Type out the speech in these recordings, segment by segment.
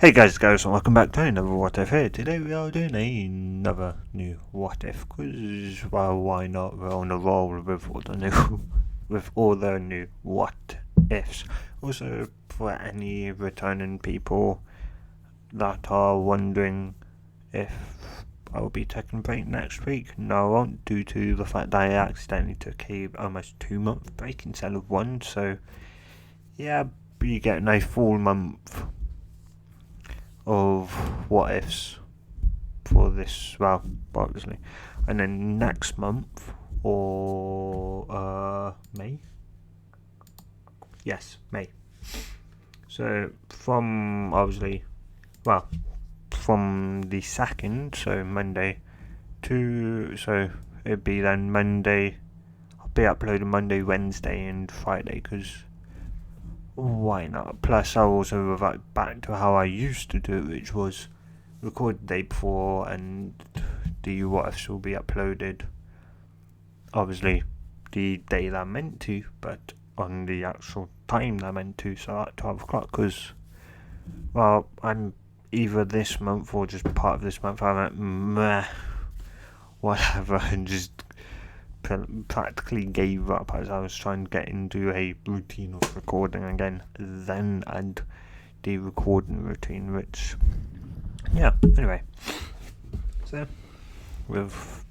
Hey guys, and welcome back to another What If here. Today we are doing another new What If, cause, well, why not? We're on a roll with all the new, with all the new What Ifs. Also, for any returning people that are wondering if I'll be taking a break next week, no I won't, due to the fact that I accidentally took a almost 2 month break instead of one, so yeah, be getting a full month of what ifs for this, well, obviously, and then next month or May, yes, May. So from obviously, well, from the 2nd, so Monday to, so it'd be then Monday. I'll be uploading Monday, Wednesday, and Friday, because why not? Plus, I'll also revert back to how I used to do it, which was record the day before, and the what ifs will be uploaded obviously the day they're meant to, but on the actual time they're meant to, so at 12 o'clock, because, well, I'm either this month or just part of this month, I'm like, meh, whatever, and just practically gave up as I was trying to get into a routine of recording again, then add the recording routine, which, yeah, anyway, so with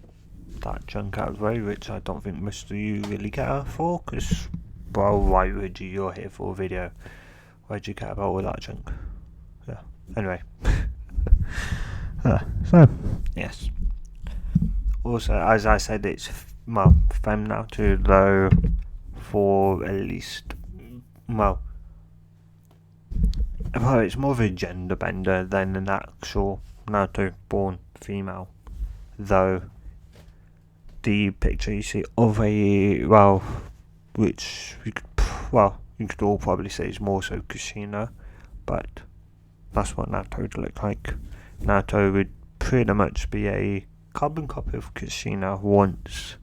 that chunk out of the way, which I don't think most of you really care for, because, well, why would you? You're here for a video. Why'd you care about all that chunk? Yeah, anyway. So, yes. Also, as I said, it's, well, Fem now too low for at least, well, it's more of a gender bender than an actual Naruto born female, though the picture you see of a, well, which you could all probably say is more so Kushina, but that's what Naruto would look like. Naruto would pretty much be a carbon copy of Kushina once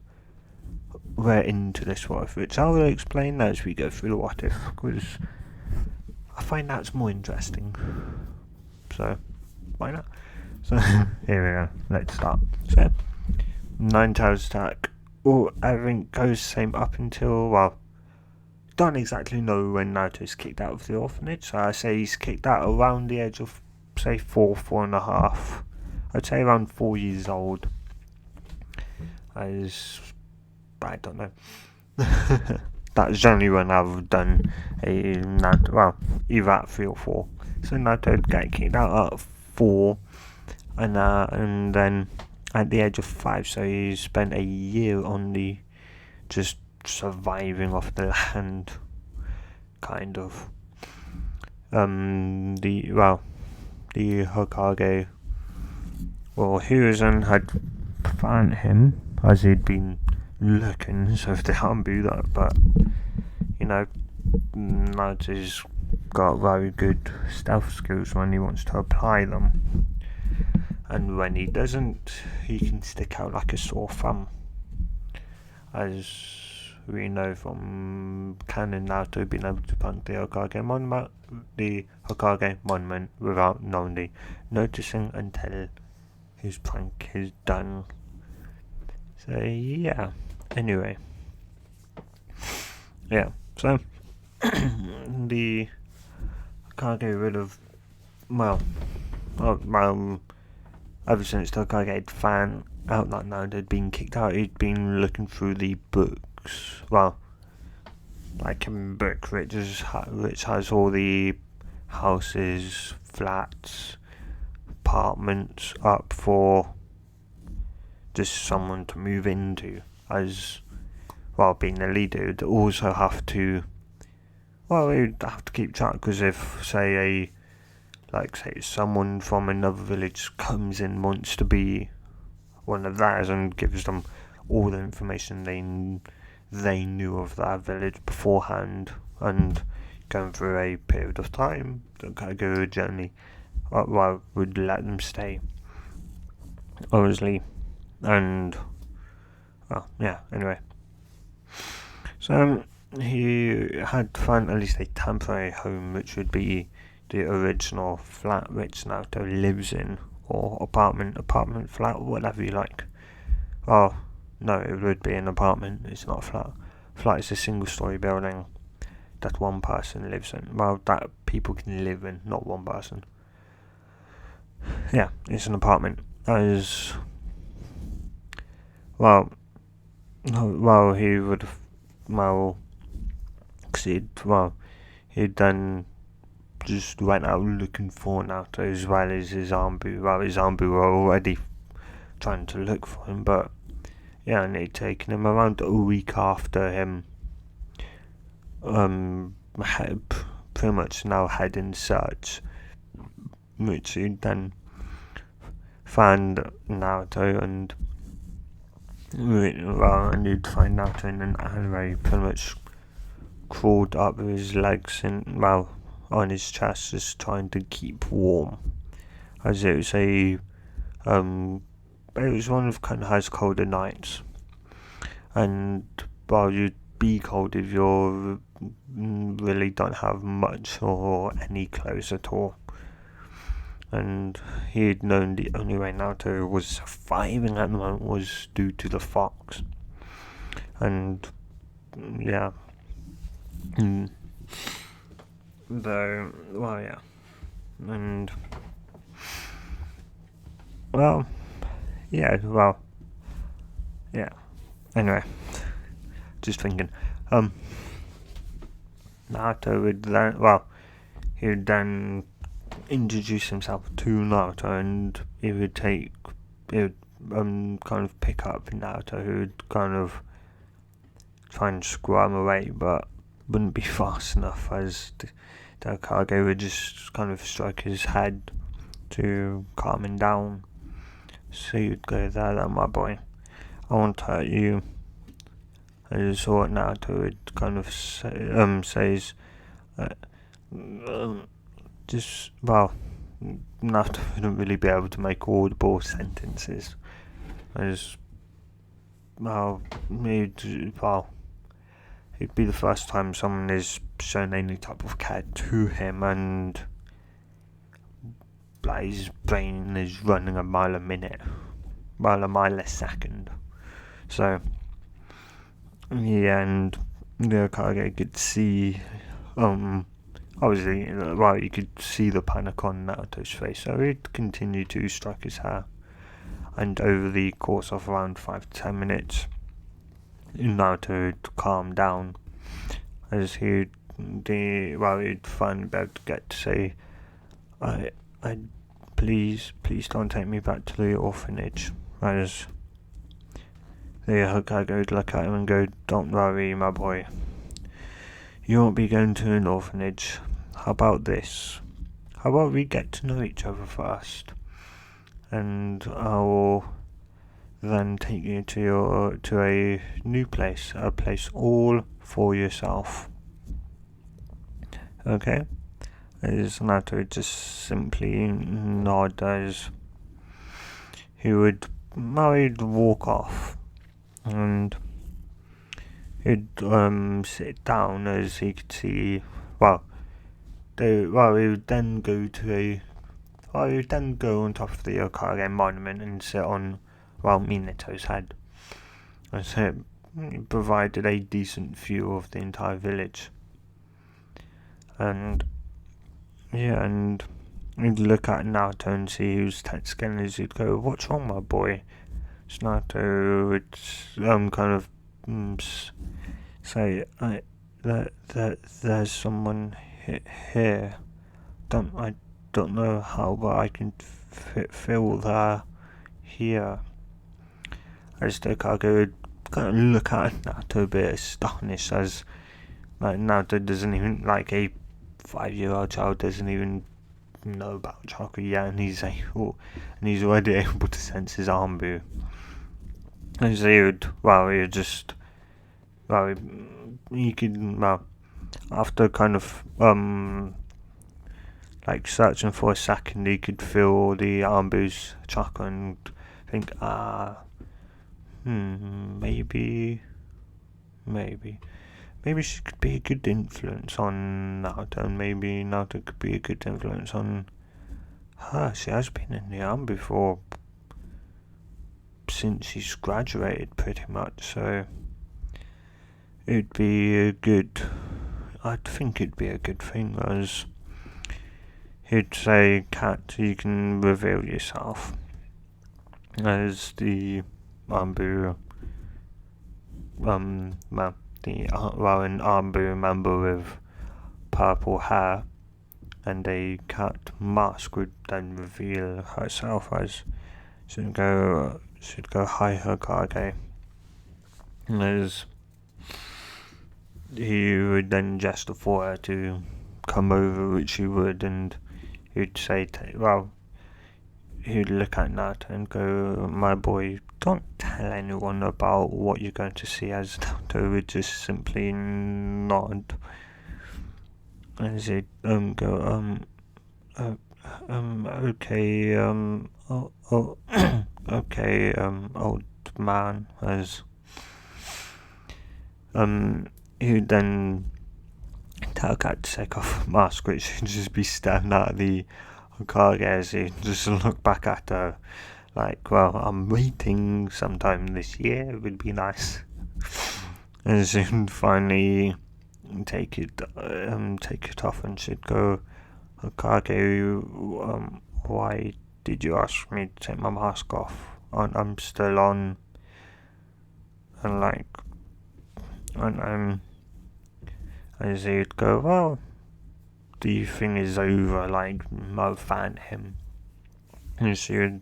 we're into this what if, which I will explain as we go through the what if, because I find that's more interesting. So, why not? So, here we go, let's start. So, 9 tiles attack. Oh, everything goes the same up until, well, don't exactly know when Naruto's kicked out of the orphanage, so I say he's kicked out around the age of, say, 4.5. I'd say around 4 years old. As, I don't know. That's generally when I've done a Naruto, well, either at 3 or 4. So Naruto would get kicked out at 4, and then at the age of 5, so he spent a year on the just surviving off the land, kind of. The Hokage, well, Hiruzen had found him as he'd been looking, so they can't do that, but, you know, Naruto's got very good stealth skills when he wants to apply them, and when he doesn't, he can stick out like a sore thumb, as we know from canon. Naruto being able to punk the Hokage monument without noticing until his prank is done. So yeah, anyway, yeah, so the Hokage would have, well, ever since the Hokage had found out that Naruto had been kicked out, he'd been looking through the books, well, like a book which has all the houses, flats, apartments up for just someone to move into, as, well, being the leader, would also have to, well, he'd have to keep track, because if, say, someone from another village comes in, wants to be one of theirs, and gives them all the information they knew of that village beforehand, and going through a period of time, the Hokage would generally, would let them stay, obviously, and, well, yeah, anyway. So, he had found at least a temporary home, which would be the original flat which Naruto lives in, or apartment, flat, whatever you like. Oh, no, it would be an apartment, it's not a flat. Flat is a single-story building that one person lives in. Well, that people can live in, not one person. Yeah, it's an apartment. As well, he would have, he'd then just went out looking for Naruto as well as his Anbu. Well, his Anbu were already trying to look for him, but yeah, and it'd taken him around a week after him pretty much now head in search, which he'd then found Naruto, and you'd find Naruto in an alleyway, pretty much crawled up with his legs and on his chest, just trying to keep warm, as it was it was one of kind of has colder nights, and you'd be cold if you really don't have much or any clothes at all. And he'd known the only way Naruto was surviving at the moment was due to the fox. And yeah. Though, yeah. And yeah. Anyway, just thinking. Naruto would then, he would then introduce himself to Naruto, and he would kind of pick up Naruto, who would kind of try and scrum away, but wouldn't be fast enough, as the Hokage would just kind of strike his head to calm him down. So you'd go, there, my boy, I won't hurt you. I just saw what Naruto would kind of says, Naruto wouldn't really be able to make audible sentences. It'd be the first time someone has shown any type of care to him, and his brain is running a mile a mile a second. So, yeah, and the Hokage could see, obviously, you could see the panic on Naruto's face, so he'd continue to strike his hair, and over the course of around 5 to 10 minutes, Naruto would calm down, as he'd finally be able to get to say, please don't take me back to the orphanage, as the Hokage would look at him and go, don't worry, my boy, you won't be going to an orphanage. How about this? How about we get to know each other first, and I'll then take you to a new place, a place all for yourself. Okay? As Naruto just simply nod, as he would walk off, and he'd sit down, as he could see. He would then go on top of the Hokage monument and sit on Minato's head, and so it provided a decent view of the entire village. And and he'd look at Naruto and see who's tense again, as he'd go, "What's wrong, my boy?" So Naruto would kind of say, there's someone here. I don't know how, but I can feel they're here. As the Hokage would kind of look at Naruto a bit astonished, as Naruto doesn't even, a 5-year-old child doesn't even know about chakra yet, and he's already able to sense his Anbu. And so he could, after kind of, searching for a second, he could feel the Anbu's chakra and think, maybe. maybe she could be a good influence on Naruto, and maybe Naruto could be a good influence on her. She has been in the army before, since she's graduated, pretty much. So it'd be a good. I think it'd be a good thing, as he'd say, "Cat, you can reveal yourself as the Ambu, an Ambu member with purple hair, and a cat mask would then reveal herself as she'd go, hi Hokage, as he would then gesture for her to come over, which she would, and he'd say, he'd look at Naruto and go, my boy, don't tell anyone about what you're going to see, as Naruto would just simply nod. As he'd go, okay, okay, old man, as he'd then tell Cat to take off the mask, which would just be staring at the Hokage as he just look back at her like, well, I'm waiting sometime this year, it would be nice. As he'd finally take it off, and she'd go, Hokage, why did you ask me to take my mask off? I'm still on, and as he'd go, well, the thing is over, no fan him. And she would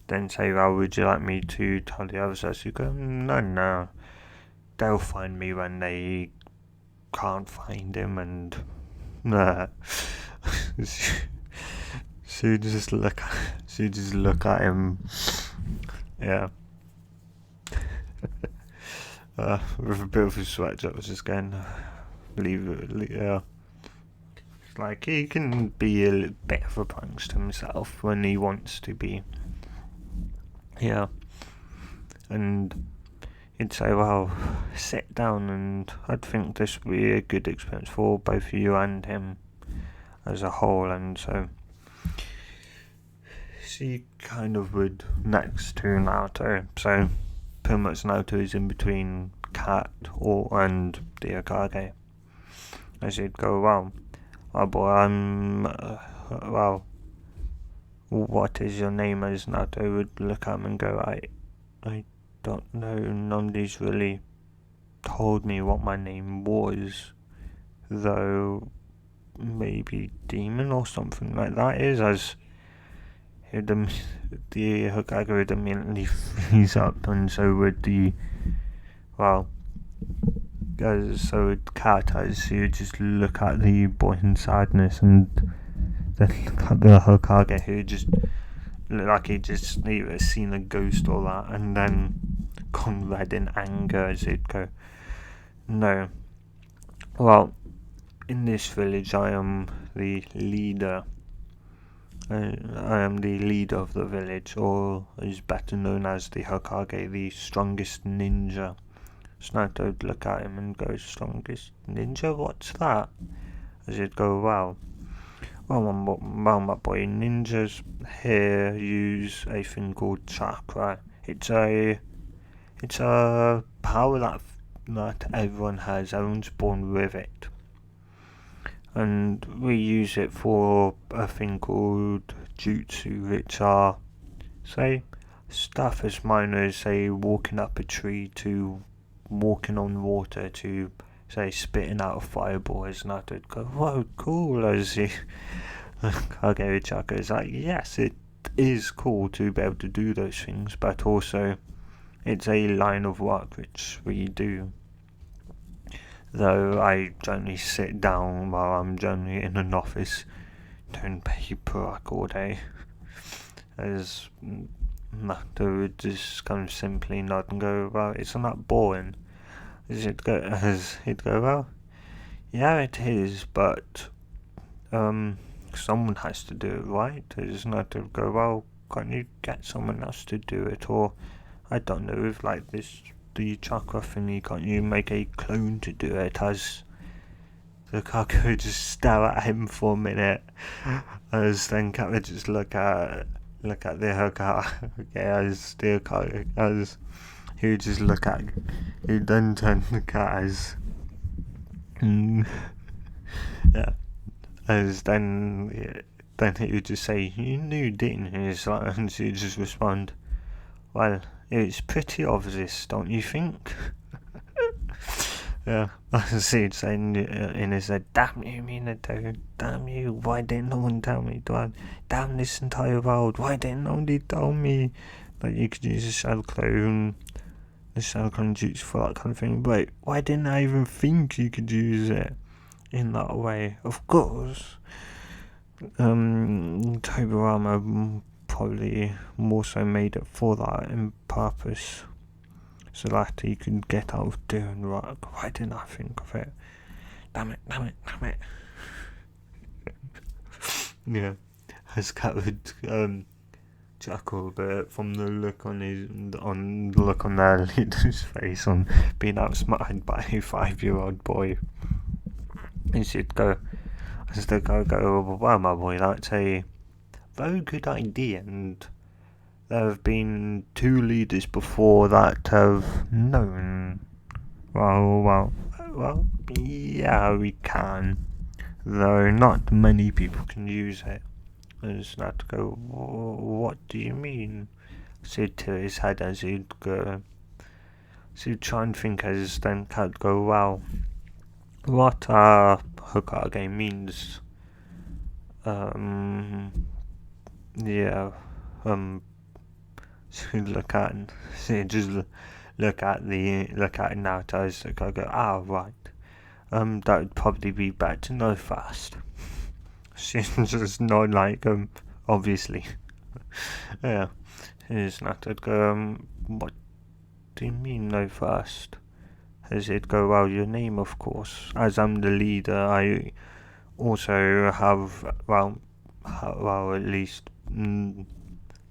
then say, well, would you like me to tell the others? As you go, no, they'll find me when they can't find him, and she'd just look at him, yeah. With a bit of a sweat, I was just going, leave it, yeah. Like, he can be a little bit of a prankster himself when he wants to be. Yeah. And he'd say, well, sit down, and I'd think this would be a good experience for both you and him as a whole. And so she kind of would next to Naruto. So pretty much Naruto is in between Cat and the Hokage. As he'd go, well, oh boy, what is your name? As Naruto would look at him and go, I don't know, nobody's really told me what my name was, though maybe Demon or something like that is, as the Hokage would immediately freeze up, and so would so would Cat, as he would just look at the boy in sadness, and then look at the Hokage, who just looked like he'd just either seen a ghost or that, and then gone red in anger, as he'd go, no, well, in this village I am the leader. I am the leader of the village, or is better known as the Hokage, the strongest ninja. Naruto would look at him and go, strongest ninja? What's that? As he'd go, well, my boy, ninjas here use a thing called chakra. It's a power that everyone has. Everyone's born with it. And we use it for a thing called jutsu, which are, say, stuff as minor as, say, walking up a tree to walking on water to, say, spitting out a fireball. As Naruto go, whoa, cool, as he Kage Chaka is like, yes, it is cool to be able to do those things, but also it's a line of work which we do. Though I generally sit down while I'm generally in an office doing paperwork all day, as Naruto would just kind of simply nod and go, well, it's not boring. As he'd go, well, yeah, it is, but someone has to do it, right? As Naruto go, well, can't you get someone else to do it? Or I don't know, if like this the chakra thingy, can't you make a clone to do it? As the Hokage just stare at him for a minute, as then Kappa just look at the Hokage, as the Hokage, as he would just look at, he then turned to the cat as, yeah, as then he would just say, "You knew, didn't you?" And she would just respond, "Well, it's pretty obvious, don't you think?" Yeah, as he'd say in his head, "Damn you, Minato, damn you, why didn't no one tell me? Damn this entire world, why didn't nobody tell me that you could use the shadow clone jutsu for that kind of thing? But why didn't I even think you could use it in that way?" Of course, Tobirama probably more so made it for that in purpose, so that he could get out of doing work. Why didn't I think of it? Damn it. Yeah, as Cat would chuckle, but from the look on their leader's face on being outsmarted by a 5-year-old boy, he should go, "Well, my boy, that's a very good idea, and there have been 2 leaders before that have known." Well, yeah, we can, though not many people can use it. As that go, "What do you mean?" said to his head as he'd go. So he'd try and think, as then Cat go, "Well, what Hokage means, yeah, so he'd look at Naruto as the guy go, right, that would probably be better to know first." She's just not like, obviously. Yeah, he's not to go, "What do you mean know first?" As it go, "Well, your name, of course. As I'm the leader, I also have, at least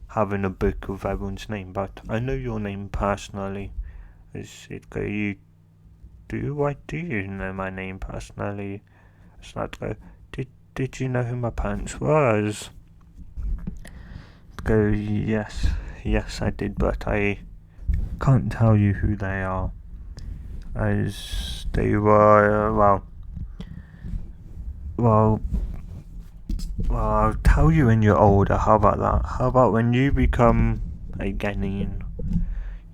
having a book of everyone's name, but I know your name personally." As it go, "You do? Why do you know my name personally?" As that go, Did you know who my parents was?" Go, yes, I did, but I can't tell you who they are, as they were, I'll tell you when you're older. How about that? How about when you become a Genin,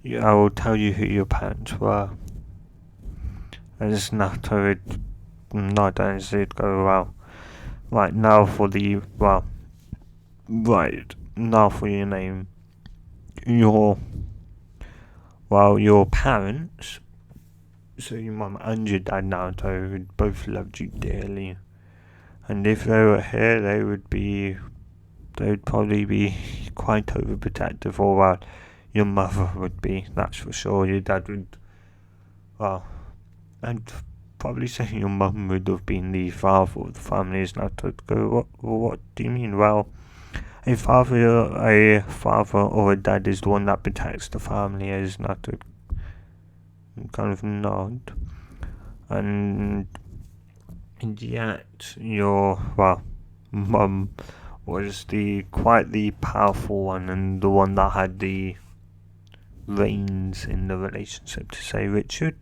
I will tell you who your parents were." As Naruto nod as he'd go, right now for your name. Your parents, so your mum and your dad, Naruto, both loved you dearly, and if they were here, they would probably be quite overprotective, or your mother would be, that's for sure. Your dad would, I'd probably say your mum would have been the father of the family. Is not to go, what do you mean? Well, a father or a dad is the one that protects the family. Is not to kind of nod, and yet your mum was quite the powerful one, and the one that had the reins in the relationship. To say, "Richard,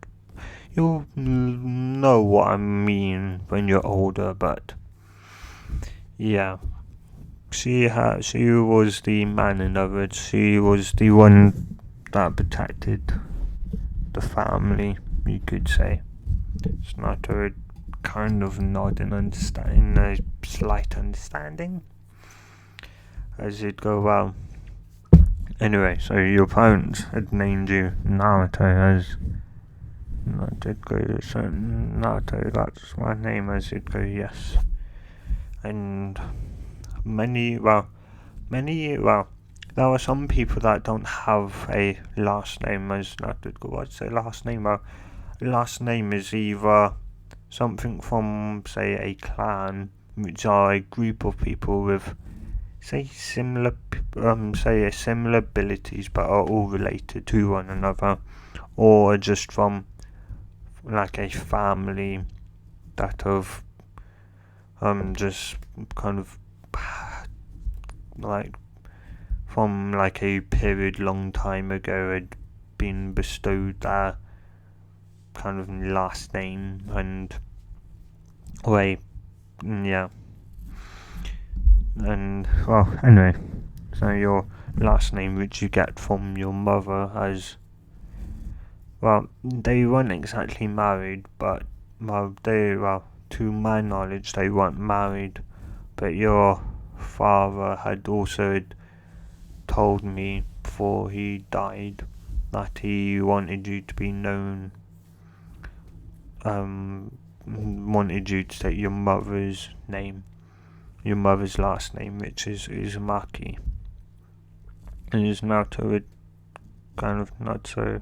you'll know what I mean when you're older," but yeah, she was the man, in other words. She was the one that protected the family, you could say. It's not a kind of nod and understanding, a slight understanding, as it go, anyway, so your parents had named you Naruto, as Naruto, that's my name, as it go, yes. And there are some people that don't have a last name, as Naruto go. What's a last name? Last name is either something from, say, a clan, which are a group of people with, say, similar abilities, but are all related to one another, or just from like a family that have just kind of like from like a period long time ago had been bestowed their kind of last name and way, yeah. And well, anyway, so your last name which you get from your mother as well, they weren't exactly married, but to my knowledge they weren't married, but your father had also told me before he died that he wanted you to be known, wanted you to take your mother's name, your mother's last name, which is Uzumaki. And Naruto would kind of not so.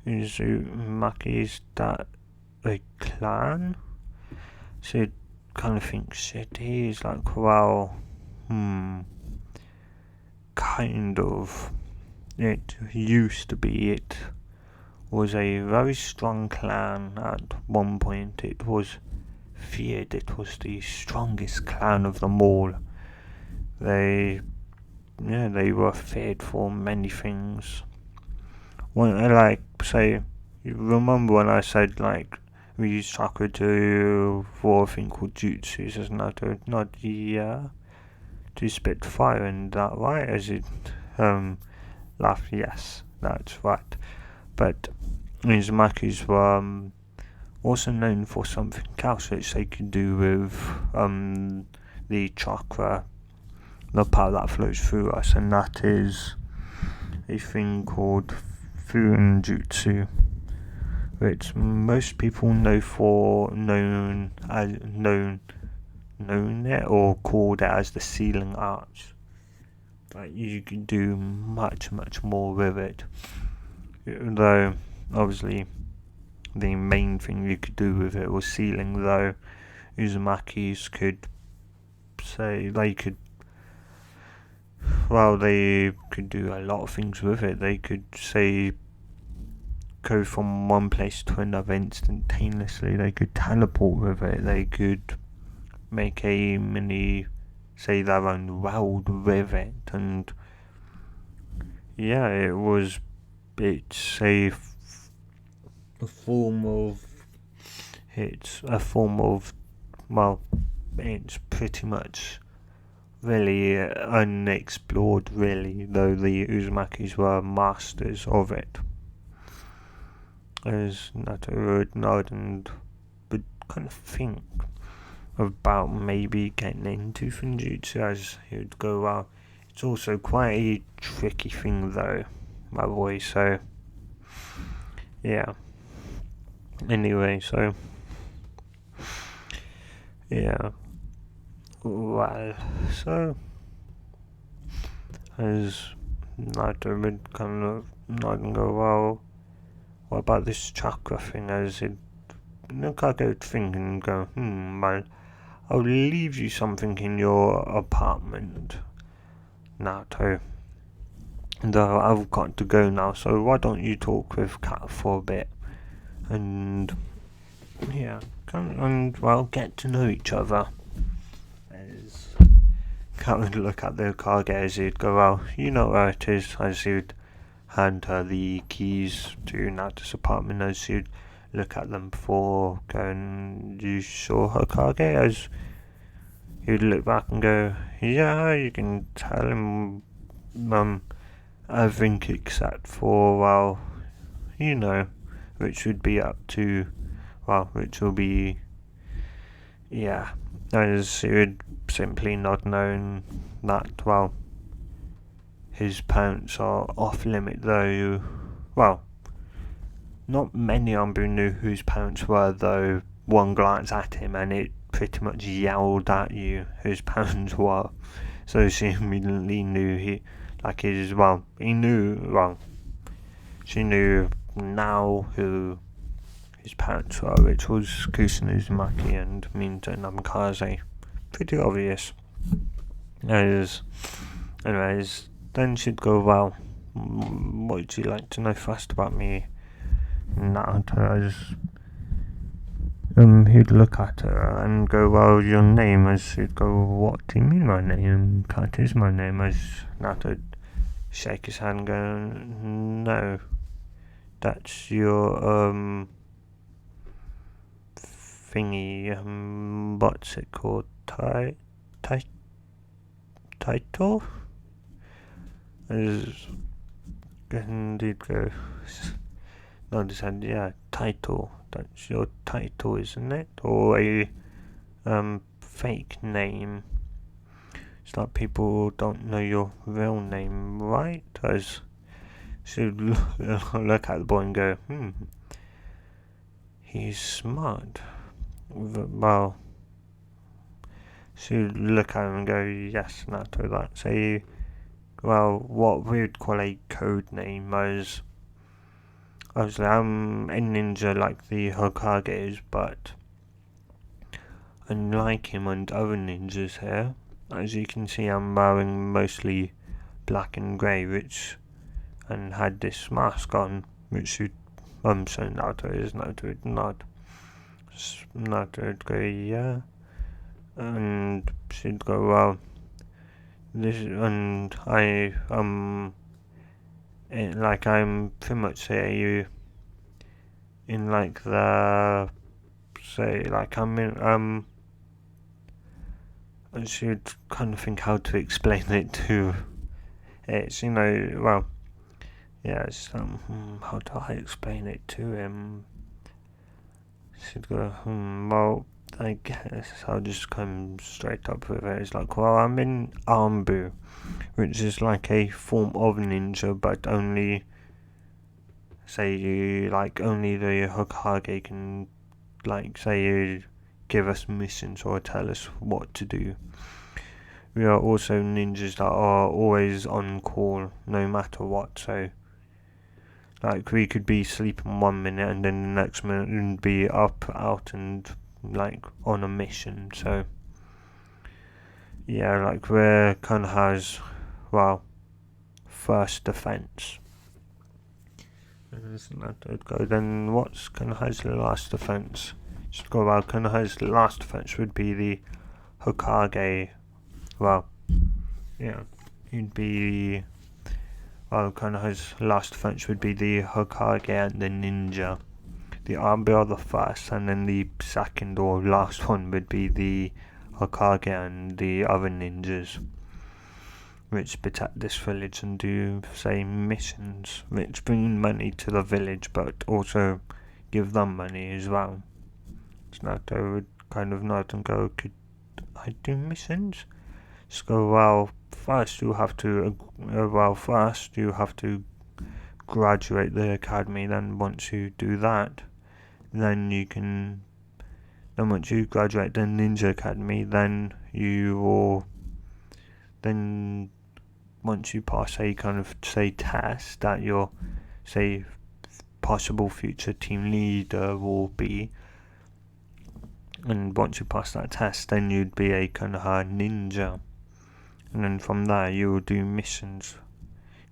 Uzumaki, is that a clan? So it kind of thinks shit, he's like, well, kind of. It used to be, it was a very strong clan at one point. It was feared, it was the strongest clan of them all. They were feared for many things. When like, say, you remember when I said like we use chakra for a thing called jutsu, says not to spit fire, and that right? As it laugh, yes, that's right. But Uzumakis were also known for something else which they could do with the chakra, the power that flows through us, and that is a thing called Furinjutsu, which most people know it or called it as the sealing arch. But you can do much more with it. Though obviously the main thing you could do with it was sealing, though Uzumakis could say they could do a lot of things with it. They could say go from one place to another instantaneously. They could teleport with it. They could make a mini, say, their own world with it. And yeah, it's a form of, well, it's pretty much really unexplored, really, though the Uzumakis were masters of it. As Naruto would nod and would kind of think about maybe getting into Finjutsu, as he would go, well, it's also quite a tricky thing though, my boy, so yeah. Anyway, so yeah. Well, so as Naruto would kind of nod and go, well, what about this chakra thing? As it, Hokage would think and go, well, I'll leave you something in your apartment, Naruto. Though I've got to go now, so why don't you talk with Kat for a bit? And yeah, get to know each other. As Kat would look at the Hokage as he'd go, well, you know where it is, as he would hand her the keys to Naruto's apartment, as she would look at them before going, you sure, Hokage? As he would look back and go, yeah, you can tell him everything except for, well, you know, which would be up to, well, which will be, yeah, as he would simply not know that, well, his parents are off limit, though, well, not many Umbu knew whose parents were, though one glance at him and it pretty much yelled at you whose parents were, so she immediately knew she knew now who his parents were, which was Kusan Uzumaki and Minto Namikaze. Pretty obvious. Anyways, then she'd go, well, what would you like to know first about me? Naruto as he'd look at her and go, well, your name, as he'd go, what do you mean my name? That is my name. As Naruto'd shake his hand and go, no, that's your thingy, what's it called? Title? And he'd go, nod his head, yeah, title. That's your title, isn't it? Or a fake name. It's like people don't know your real name, right? As she'd look at the boy and go, he's smart. Well, she'd look at him and go, yes, Nato, that's a, well, what we'd call a code name. As obviously I'm a ninja like the Hokage is, but unlike him and other ninjas here, as you can see, I'm wearing mostly black and grey, and had this mask on, which you, so Naruto is, Naruto would nod. Naruto would go, yeah, and she'd go, well, this, and I'm pretty much say in like the, say, like I'm in, I should kind of think how to explain it to, it's, well, yes, how do I explain it to him? Should go, well, I guess I'll just come straight up with it. It's like, well, I'm in Armbu, which is like a form of ninja, but only, say, like, only the Hokage can, like, say, give us missions or tell us what to do. We are also ninjas that are always on call, no matter what, so, like, we could be sleeping 1 minute and then the next minute we'd be up, out, and, like, on a mission, so, yeah, like, we're kind of has, well, first defense. Then what's kind of has the last defense? Just go, well, kind of has the last defense would be the Hokage, well, yeah, he'd be, well, kind of his last defense would be the Hokage and the ninja. The Armbi are the first, and then the second or last one would be the Hokage and the other ninjas, which protect this village and do, say, missions, which bring money to the village, but also give them money as well. So Naruto would kind of nod and go, could I do missions? Just go, well, first you have to graduate the academy. Then once you do that, then once you graduate the ninja academy, then once you pass a kind of, say, test that your, say, possible future team leader will be, and once you pass that test, then you'd be a kind of a ninja. And then from there you will do missions,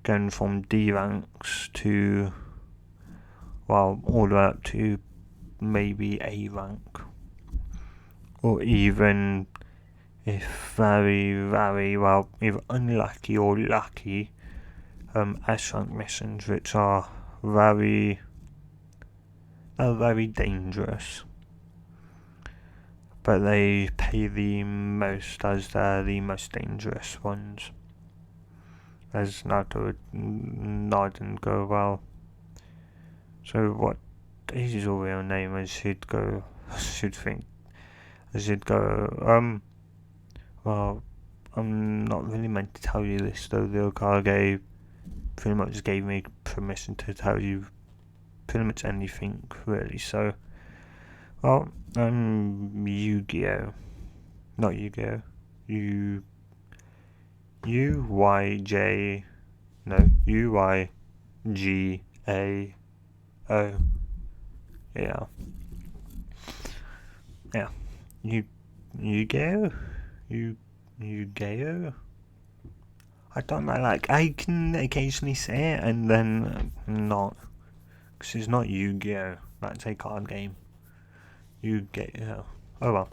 going from D ranks to, well, all the way up to maybe A rank, or even, if very, very, well, either unlucky or lucky, S rank missions, which are very dangerous, but they pay the most as they're the most dangerous ones. As Naruto would nod and go, well, so what is your real name? As she'd go, well, I'm not really meant to tell you this though. The Hokage pretty much gave me permission to tell you pretty much anything, really, so, well, I'm Yu-Gi-Oh! Not Yu-Gi-Oh! U-Y-G-A-O. Yeah. Yeah. Yu-Gi-Oh? Yu-Gi-Oh? I don't know, like, I can occasionally say it and then not. Because it's not Yu-Gi-Oh! That's a card game. Yu-Gi-Oh! Oh well.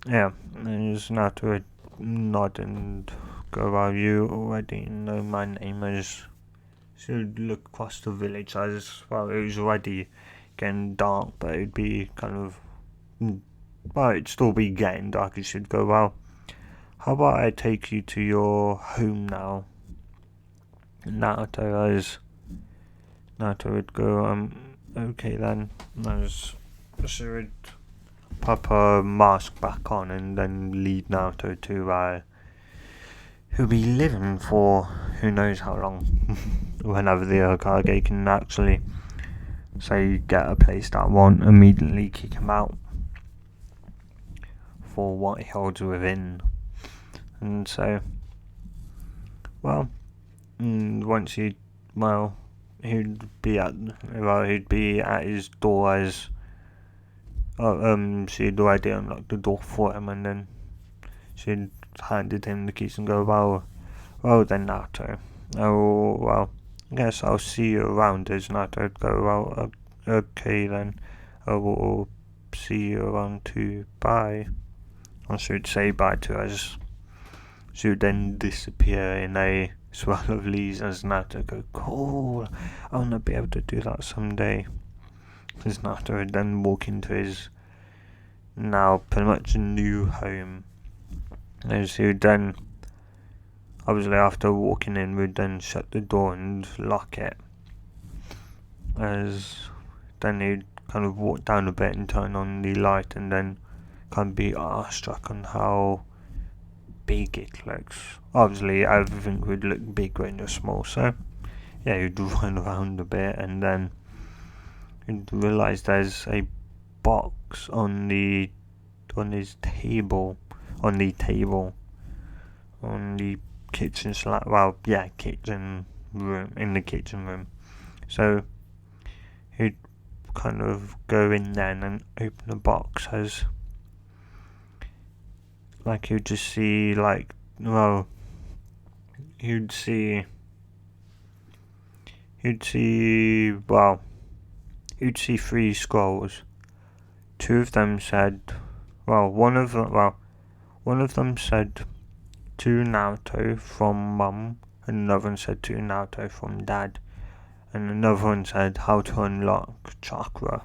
Yeah, there's Naruto would nod and go, well, you already know my name as... So you'd look across the village as, well, it was already getting dark, but it'd be kind of... Well, it'd still be getting dark. You should go, well, how about I take you to your home now? Naruto would go, okay then. She would pop her mask back on and then lead Naruto to, who'll be living for who knows how long. Whenever the Hokage can actually say get a place that won't immediately kick him out for what he holds within. And so, well, once he'd be at his door as she'd already unlocked the door for him, and then she'd handed him the keys and go, well then, Naruto, I guess I'll see you around. As Naruto would go, well, okay then, I will see you around too, bye. Or she would say bye to us. She would then disappear in a swirl of leaves as Naruto go, cool, I want to be able to do that someday. As Naruto would then walk into his now pretty much new home. As he would then, obviously after walking in, would then shut the door and lock it. As then he'd kind of walk down a bit and turn on the light and then kind of be awestruck on how big it looks. Obviously everything would look big when you're small, so yeah, you'd run around a bit and then you'd realise there's a box on the kitchen room. So he'd kind of go in there and open the box as like you'd just see you'd see three scrolls. Two of them said, one of them said to Naruto from Mum, and another one said to Naruto from Dad, and another one said how to unlock chakra.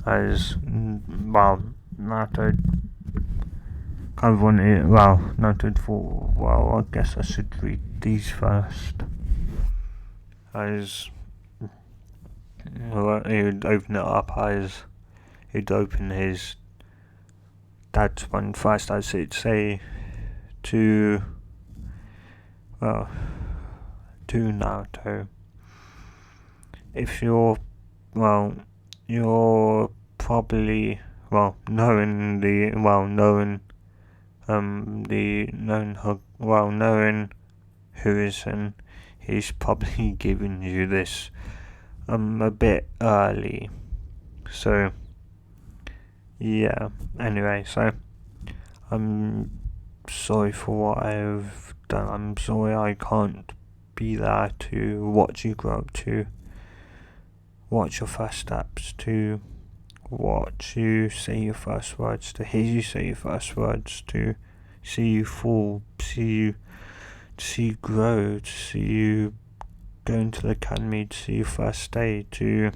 As Naruto kind of wanted, Naruto thought, I guess I should read these first. As he would open it up, as he'd open his dad's one first, as it'd say to Naruto, if you're probably knowing who is in, he's probably giving you this a bit early. So yeah, anyway, so I'm sorry for what I've done. I'm sorry I can't be there to watch you grow up, to watch your first steps, to watch you say your first words, to hear you say your first words, to see you fall, to see you grow, to see you go into the academy, to see your first day, to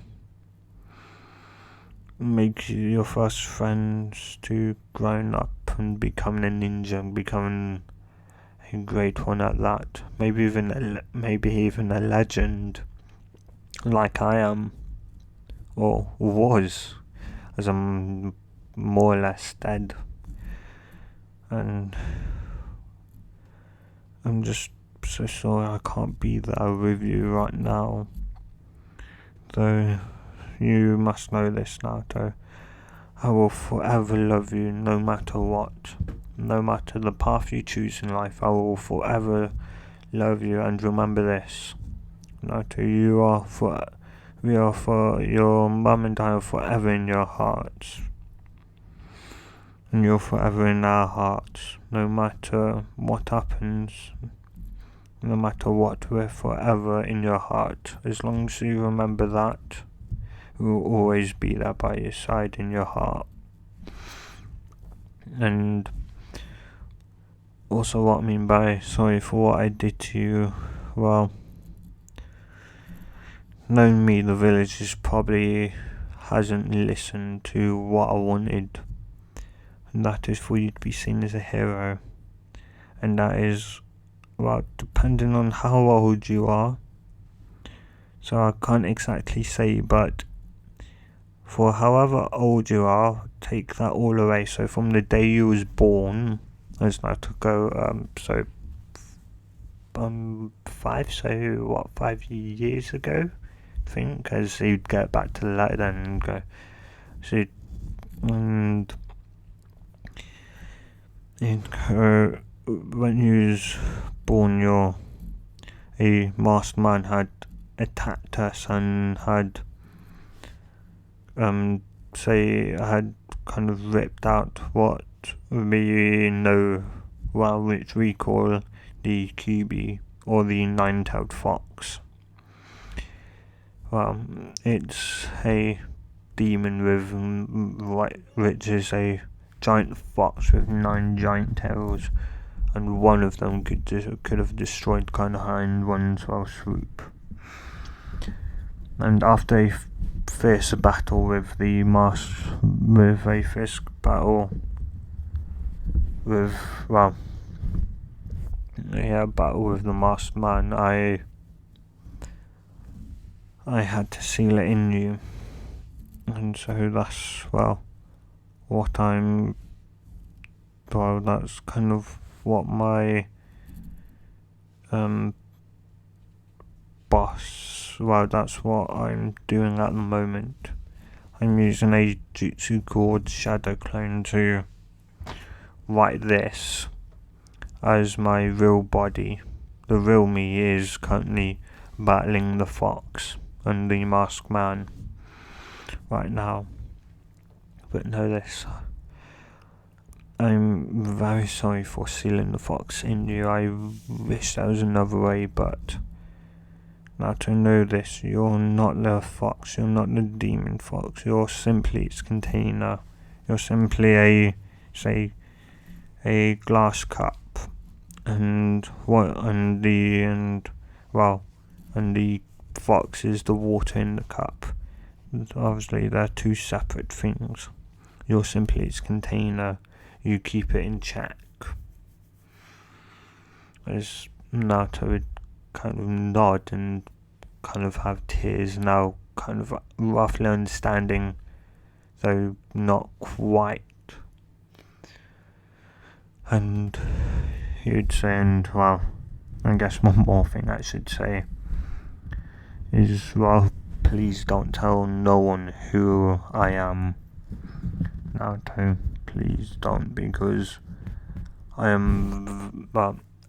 make your first friends, to growing up and becoming a ninja and becoming a great one at that. Maybe even a legend, like I am, or was, as I'm more or less dead. And I'm just so sorry I can't be there with you right now. Though you must know this, Naruto. I will forever love you no matter what. No matter the path you choose in life, I will forever love you. And remember this, Naruto, your mum and I are forever in your hearts. And you're forever in our hearts. No matter what happens, no matter what, we're forever in your heart. As long as you remember that, we'll always be there by your side in your heart. And also, what I mean by sorry for what I did to you, well, knowing me, the village probably hasn't listened to what I wanted, and that is for you to be seen as a hero. And that is, well, depending on how old you are, so I can't exactly say, but for however old you are, take that all away. So from the day you was born, as Naruto so 5 years ago, I think, as he'd get back to the letter then and go, so, and when you was born, a masked man had attacked us and had had kind of ripped out what we know, well, which we call the QB, or the nine-tailed fox. Well, it's a demon which is a giant fox with 9 giant tails, and one of them could have destroyed Konoha in one fell swoop. And after a fierce battle with the masked man, I had to seal it in you, and so that's that's kind of what my boss. Well, that's what I'm doing at the moment. I'm using a jutsu called Shadow Clone to write this as my real body. The real me is currently battling the fox and the masked man right now. But know this, I'm very sorry for sealing the fox in you. I wish there was another way, but now to know this, you're not the fox, you're not the demon fox, you're simply its container. You're simply a glass cup, and the fox is the water in the cup. Obviously, they're two separate things. You're simply its container. You keep it in check. As Naruto would kind of nod and kind of have tears now, kind of roughly understanding, though not quite. And he'd say, and well, I guess one more thing I should say is, well, please don't tell no one who I am, Naruto. Please don't, because I am,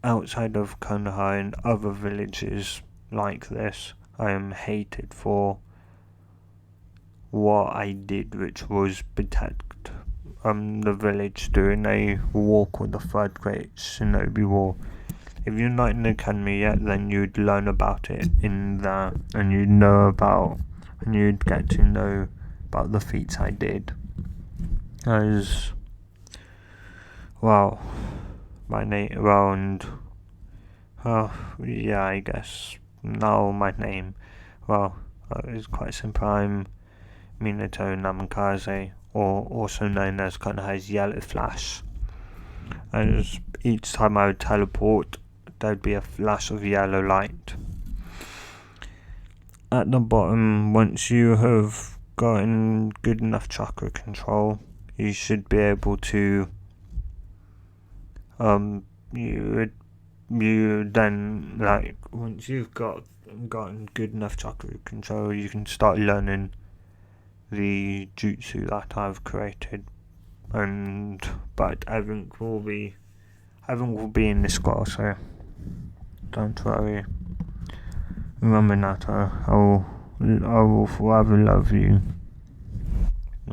outside of Konoha and other villages like this, I am hated for what I did, which was protect the village during a war called the Third Great Shinobi War. If you're not in the academy yet, then you'd learn about it in there, and you'd get to know about the feats I did. As well, my name, I guess now my name, is quite simple. I'm Minato Namikaze, or also known as Konoha's Yellow Flash. As each time I would teleport, there'd be a flash of yellow light. At the bottom, once you have gotten good enough chakra control, you should be able to once you've gotten good enough chakra control, you can start learning the jutsu that I've created, but everything will be in this scroll, so don't worry. Remember, Nato, I will forever love you.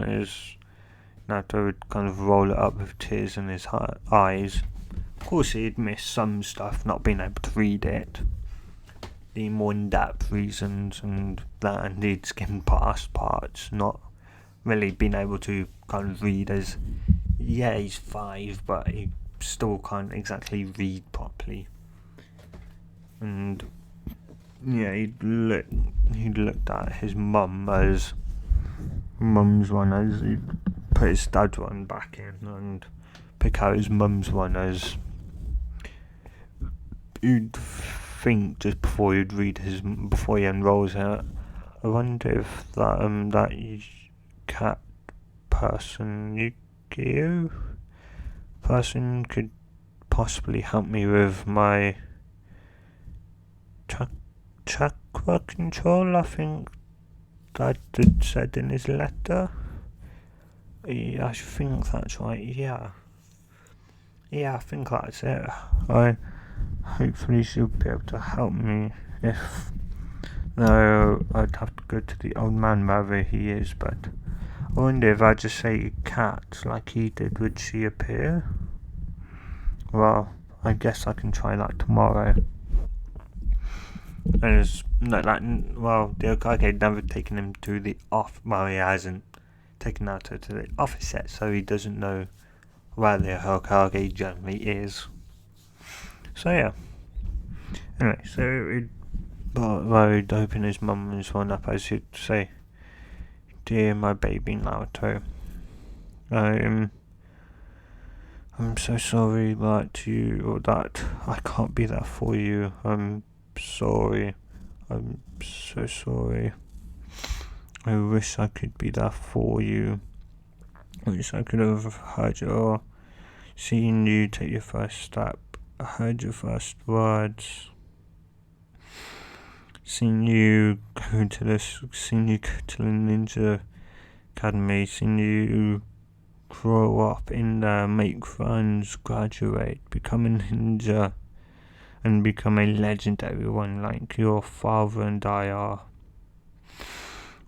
As Nato would kind of roll it up with tears in his eyes, Of course, he'd miss some stuff, not being able to read it. The more in-depth reasons and that, and he'd skimmed past parts, not really being able to kind of read as, yeah, he's 5, but he still can't exactly read properly. And yeah, he'd looked at his mum's one as he'd put his dad's one back in and pick out his mum's one as you'd think just before you'd read before he unrolls it. I wonder if that cat person person could possibly help me with my chakra control. I think Dad had said in his letter. Yeah, I think that's right. Yeah, I think that's it. Hopefully she'll be able to help me. If no, I'd have to go to the old man wherever he is. But I wonder if I just say cat like he did, would she appear? Well, I guess I can try that tomorrow. And it's not that, well, the Hokage never taken him to the well, he hasn't taken Naruto to the office yet, so he doesn't know where the Hokage generally is. So yeah. Anyway, so he'd open his mum's one up as he'd say, "Dear my baby Naruto, I'm so sorry that I can't be there for you. I'm sorry. I'm so sorry. I wish I could be there for you. I wish I could have heard seen you take your first step. I heard your first words. Seen you go to the Ninja Academy. Seen you grow up in there, make friends, graduate, become a ninja, and become a legendary one like your father and I are.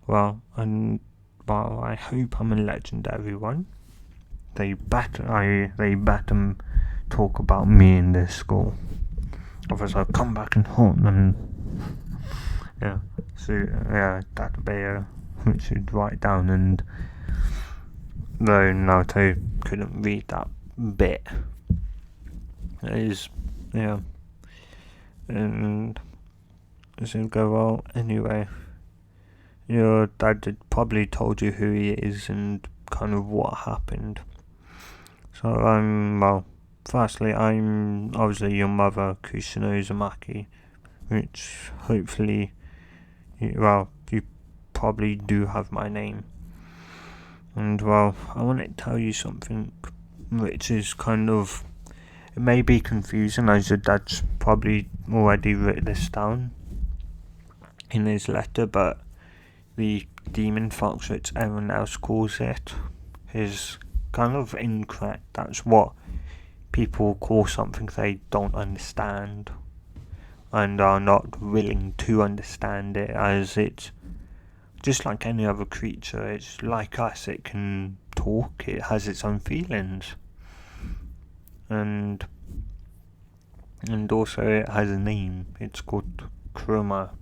Well, I hope I'm a legendary one. They better talk about me in this school. Otherwise I'll come back and haunt them." Yeah. So that'd be which you'd write down, and though Naruto couldn't read that bit, it is, yeah. And so go, well, anyway, your dad had probably told you who he is and kind of what happened. So firstly, I'm obviously your mother, Kushino Uzumaki, which hopefully, you probably do have my name. And I want to tell you something which is kind of, it may be confusing as your dad's probably already written this down in his letter, but the demon fox, which everyone else calls it, is kind of incorrect. That's what people call something they don't understand and are not willing to understand it, as it's just like any other creature. It's like us, it can talk, it has its own feelings, and also it has a name. It's called Kuruma,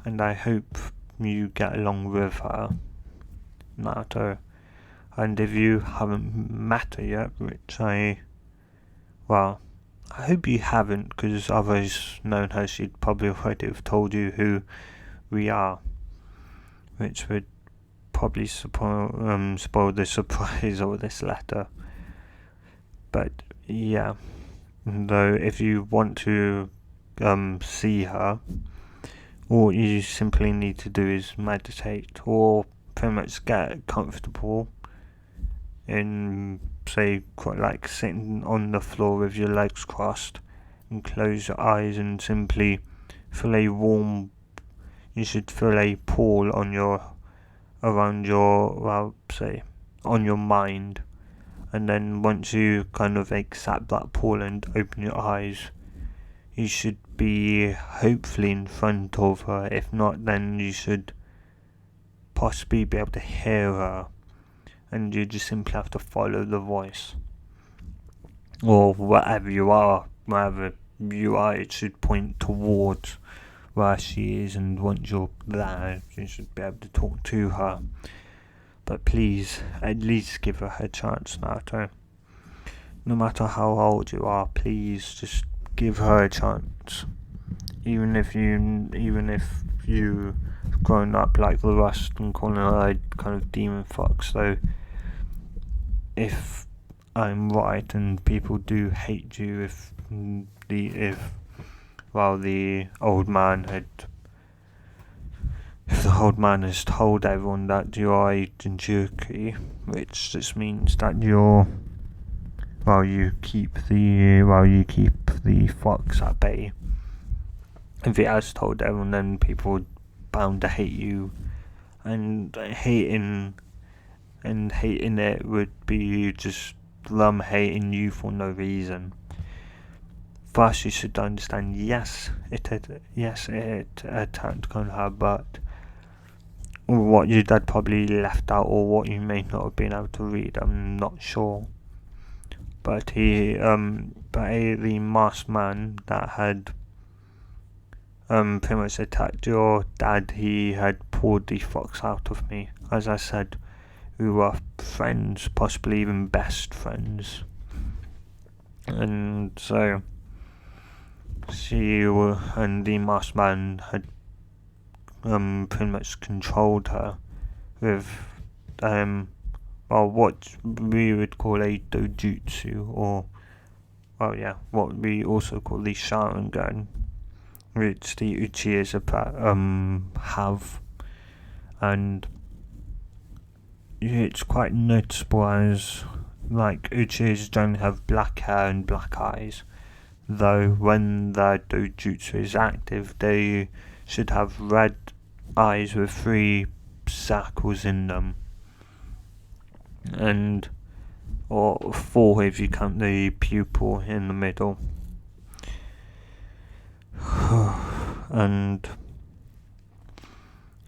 and I hope you get along with her, Naruto. And if you haven't met her yet, which I hope you haven't, because otherwise known her, she'd probably already have told you who we are, which would probably spoil the surprise of this letter. But yeah, though, if you want to see her, all you simply need to do is meditate, or pretty much get comfortable in, say, like sitting on the floor with your legs crossed, and close your eyes and simply feel you should feel a pull on on your mind, and then once you kind of accept that pull and open your eyes, you should be hopefully in front of her. If not, then you should possibly be able to hear her, and you just simply have to follow the voice. or wherever you are, it should point towards where she is, and once you're there, you should be able to talk to her. But please, at least give her a chance, Naruto. No matter how old you are, please just give her a chance. Even if you've grown up like the rest and calling her a kind of demon fox, so if I'm right and people do hate you, if the old man has told everyone that you are a Jinchuriki, which just means that you keep the fox at bay. If it has told everyone, then people are bound to hate you, and hating it would be just them hating you for no reason. First, you should understand, yes, it attacked on her, but what your dad probably left out, or what you may not have been able to read, I'm not sure. But the masked man that had pretty much attacked your dad, he had pulled the fox out of me. As I said, we were friends, possibly even best friends. And so, and the masked man had pretty much controlled her with what we would call a dojutsu, or what we also call the Sharingan, which the Uchihas have, and it's quite noticeable as Uchihas don't have black hair and black eyes, though when their dojutsu is active they should have red eyes with 3 circles in them, or 4 if you count the pupil in the middle. And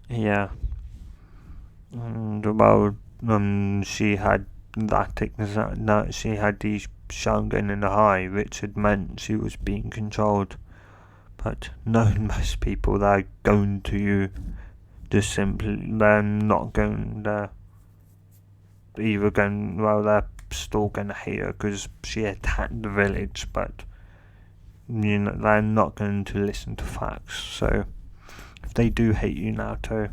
yeah, and she had that she had the Sharingan in the eye, which had meant she was being controlled. But knowing most people, they're going to just simply, they're not going, they're either going, they're still going to hate her because she attacked the village, but they're not going to listen to facts. So if they do hate you, Naruto,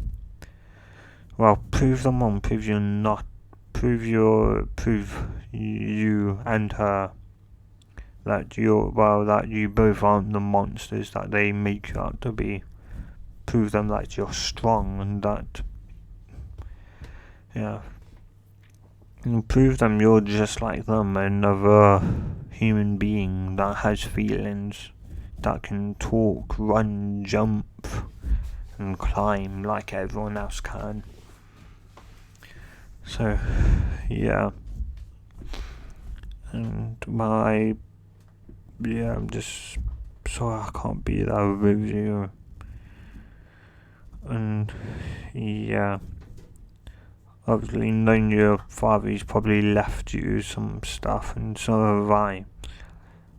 prove them wrong. Prove you and her that you both aren't the monsters that they make you out to be. Prove them that you're strong, and that and prove them you're just like them, another human being that has feelings, that can talk, run, jump, and climb like everyone else can. So, yeah. And I'm just sorry I can't be there with you. And, yeah. Obviously, knowing your father, he's probably left you some stuff, and so have I.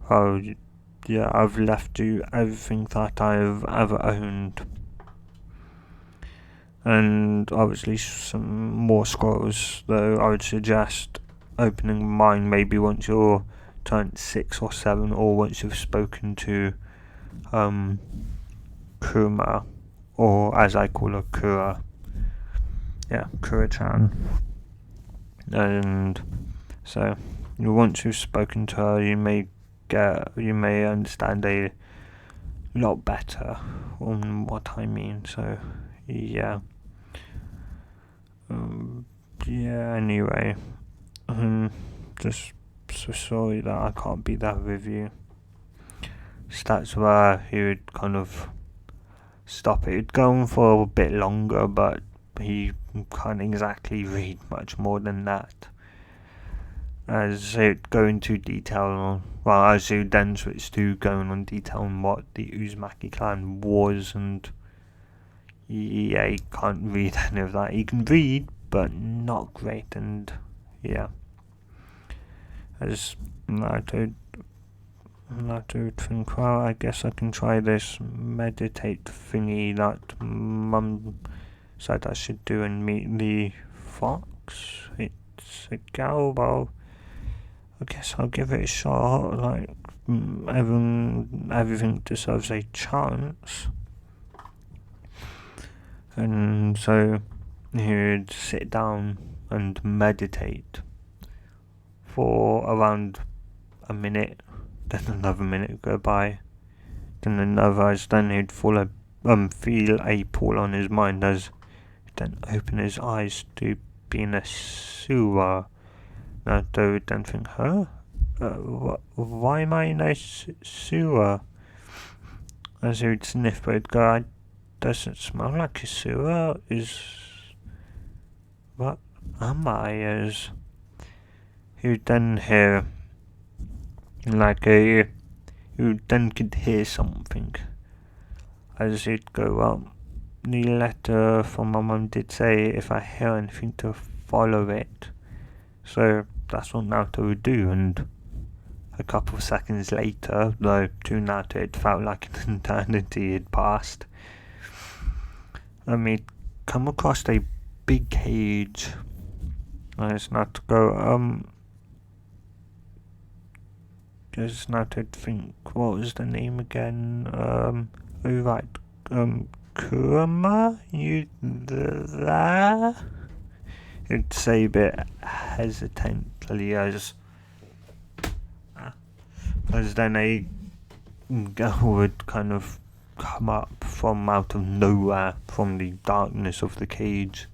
I've left you everything that I've ever owned. And obviously some more scrolls, though I would suggest opening mine maybe once you're turned 6 or 7, or once you've spoken to Kuma, or as I call her, Kura. Yeah, Kura-chan. And so once you've spoken to her, you may understand a lot better on what I mean. So yeah. Anyway, just so sorry that I can't be there with you. So that's where he would kind of stop it. It'd go on for a bit longer, but he can't exactly read much more than that. As it go into detail, as you then switch to going on detail on what the Uzumaki clan was, and he can't read any of that. He can read, but not great, and yeah. as Naruto would think, well, I guess I can try this meditate thingy that Mum said I should do and meet the fox. It's a gal, well, I guess I'll give it a shot. Like, everything deserves a chance. And so he'd sit down and meditate for around a minute, then another minute would go by, then another, as then he'd feel a pull on his mind as he'd then open his eyes to be in a sewer. Naruto would then think, why am I in a sewer? As he would sniff, but he'd go, it doesn't smell like a sewer. What am I? As he would then hear, you then could hear something. As he'd go, well, the letter from my mum did say if I hear anything to follow it. So that's what Naruto would do, and a couple of seconds later, though to Naruto it felt like an eternity had passed, he'd come across a big cage. As Naruto go, just Naruto think, what was the name again? Kurama? You there? He'd say a bit hesitantly as then a girl would kind of come up from out of nowhere, from the darkness of the cage,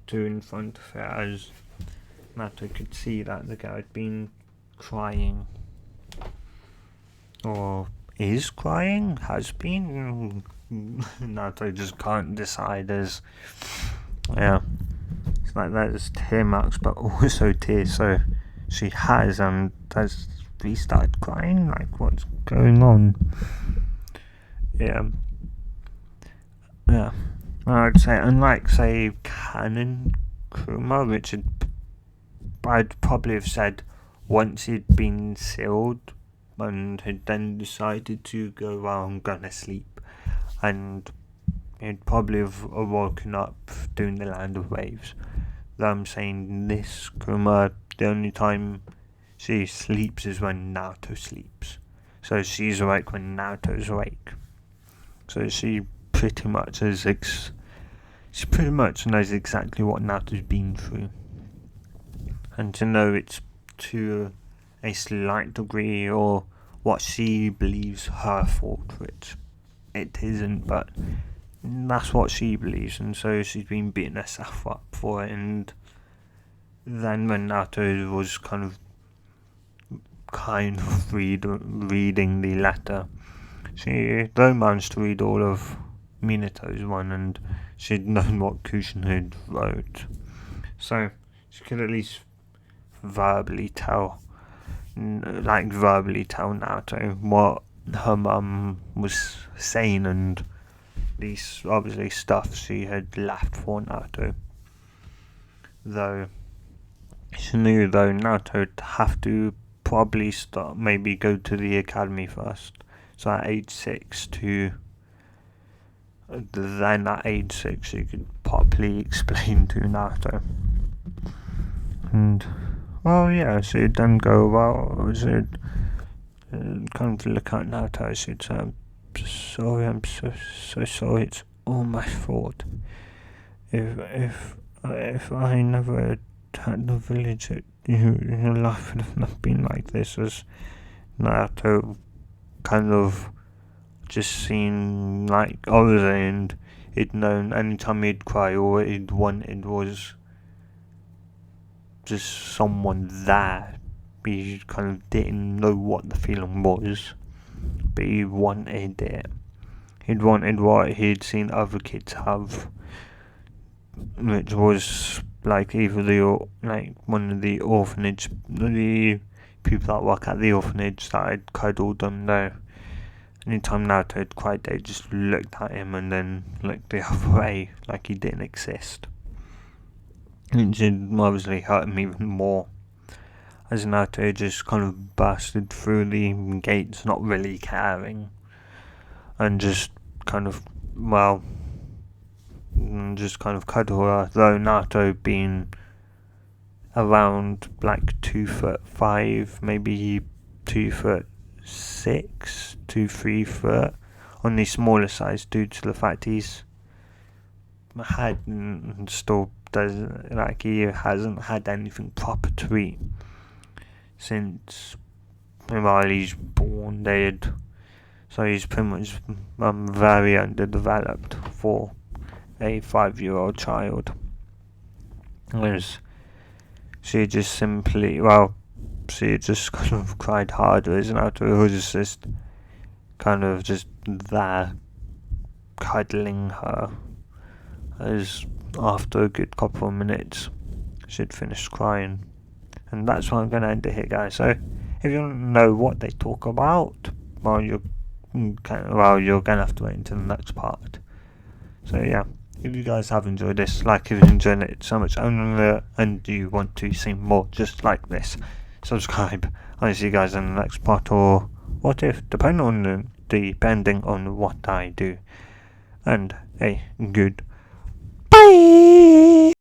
to in front of her, as Naruto could see that the girl had been crying, or is crying, has been. Naruto just can't decide, as it's like there's tear marks but also tears, so she has, and has we started crying, like what's going on? I'd say, unlike say Canon Kuma, which I'd probably have said once he'd been sealed and had then decided to go, well, I'm gonna sleep, and he'd probably have woken up doing the Land of Waves. Though I'm saying this Kuma, the only time she sleeps is when Naruto sleeps. So she's awake when Naruto's awake. So she pretty much knows exactly what Naruto's been through. And to know it's to a slight degree, or what she believes her fault, which it isn't, but that's what she believes, and so she's been beating herself up for it. And then when Naruto was kind of reading the letter, she though managed to read all of Minato's one, and she'd known what Kushina wrote, so she could at least verbally tell Naruto what her mum was saying, and these obviously stuff she had left for Naruto. Though she knew Naruto would have to probably maybe go to the academy first. So at age 6 then at age 6 she could properly explain to Naruto. And she'd then go, she'd kind of look at Naruto, she'd say, I'm so sorry, it's all my fault. If I never attacked the village, your life would have not been like this. As Naruto kind of just seen like Ozzy, and he'd known anytime he'd cry, all he'd wanted was just someone there. He kind of didn't know what the feeling was, but he wanted it. He'd wanted what he'd seen other kids have, which was like either one of the orphanage, the people that work at the orphanage that had cuddled them there. Anytime Naruto had cried, they just looked at him and then looked the other way, like he didn't exist. Which had obviously hurt him even more. as Naruto just kind of busted through the gates, not really caring, and just kind of, well, just kind of cuddle her, though Naruto being around like 2'5", maybe 2'6", 3 foot, on the smaller size due to the fact he's had and still does, like, he hasn't had anything proper to eat since while he's born dead, so he's pretty much very underdeveloped for a 5-year-old child. Whereas she just simply, well, she just kind of cried harder, isn't it? It was just kind of just there cuddling her, as after a good couple of minutes she'd finished crying. And that's why I'm going to end it here, guys. So if you don't know what they talk about, well, you're going to have to wait until the next part. So yeah, if you guys have enjoyed this, like if you enjoyed it so much, and you want to see more just like this, subscribe. I'll see you guys in the next part, or what if, depending on what I do. And a good bye.